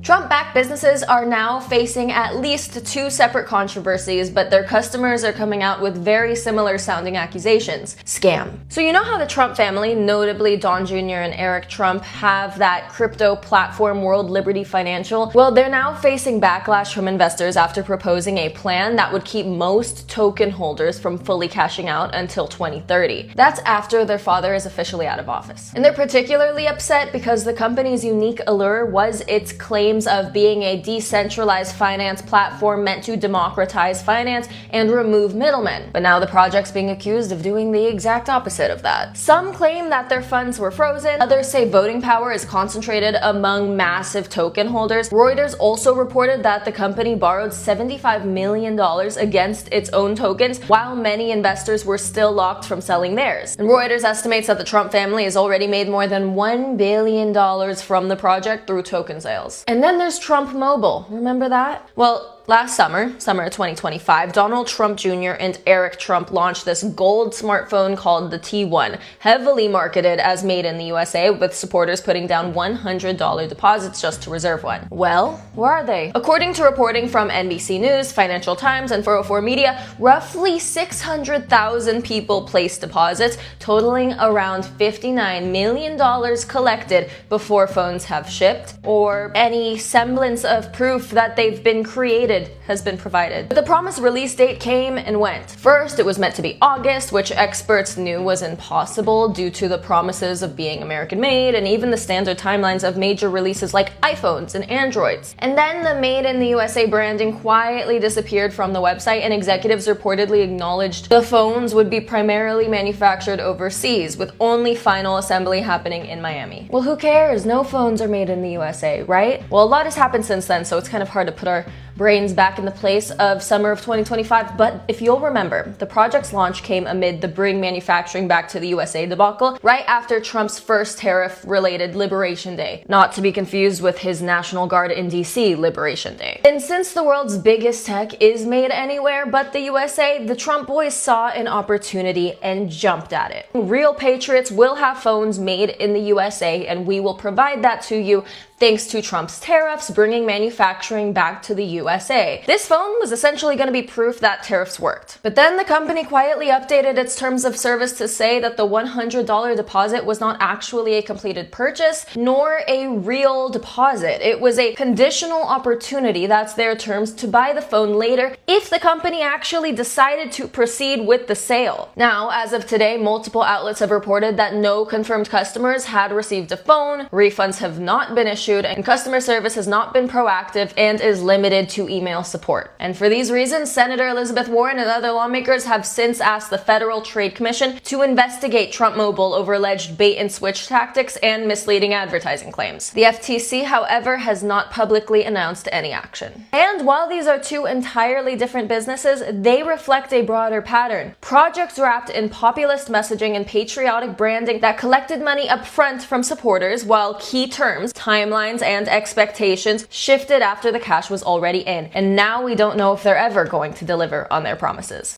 Trump-backed businesses are now facing at least 2 separate controversies, but their customers are coming out with very similar sounding accusations. Scam. So you know how the Trump family, notably Don Jr. and Eric Trump, have that crypto platform World Liberty Financial? Well, they're now facing backlash from investors after proposing a plan that would keep most token holders from fully cashing out until 2030. That's after their father is officially out of office. And they're particularly upset because the company's unique allure was its claims of being a decentralized finance platform meant to democratize finance and remove middlemen. But now the project's being accused of doing the exact opposite of that. Some claim that their funds were frozen, others say voting power is concentrated among massive token holders. Reuters also reported that the company borrowed $75 million against its own tokens, while many investors were still locked from selling theirs. And Reuters estimates that the Trump family has already made more than $1 billion from the project through token sales. And then there's Trump Mobile. Remember that? Well, last summer of 2025, Donald Trump Jr. and Eric Trump launched this gold smartphone called the T1, heavily marketed as made in the USA, with supporters putting down $100 deposits just to reserve one. Well, where are they? According to reporting from NBC News, Financial Times, and 404 Media, roughly 600,000 people placed deposits, totaling around $59 million collected before phones have shipped, or any semblance of proof that they've been created has been provided. But the promised release date came and went. First, it was meant to be August, which experts knew was impossible due to the promises of being American-made and even the standard timelines of major releases like iPhones and Androids. And then the Made in the USA branding quietly disappeared from the website, and executives reportedly acknowledged the phones would be primarily manufactured overseas, with only final assembly happening in Miami. Well, who cares? No phones are made in the USA, right? Well, a lot has happened since then, so it's kind of hard to put our brains back in the place of summer of 2025, but if you'll remember, the project's launch came amid the Bring Manufacturing Back to the USA debacle, right after Trump's first tariff-related Liberation Day, not to be confused with his National Guard in DC Liberation Day. And since the world's biggest tech is made anywhere but the USA, the Trump boys saw an opportunity and jumped at it. Real patriots will have phones made in the USA, and we will provide that to you thanks to Trump's tariffs bringing manufacturing back to the USA. This phone was essentially going to be proof that tariffs worked. But then the company quietly updated its terms of service to say that the $100 deposit was not actually a completed purchase, nor a real deposit. It was a conditional opportunity, that's their terms, to buy the phone later if the company actually decided to proceed with the sale. Now, as of today, multiple outlets have reported that no confirmed customers had received a phone, refunds have not been issued, and customer service has not been proactive and is limited to email support. And for these reasons, Senator Elizabeth Warren and other lawmakers have since asked the Federal Trade Commission to investigate Trump Mobile over alleged bait-and-switch tactics and misleading advertising claims. The FTC, however, has not publicly announced any action. And while these are two entirely different businesses, they reflect a broader pattern. Projects wrapped in populist messaging and patriotic branding that collected money up front from supporters, while key terms, timelines, and expectations shifted after the cash was already in. And now we don't know if they're ever going to deliver on their promises.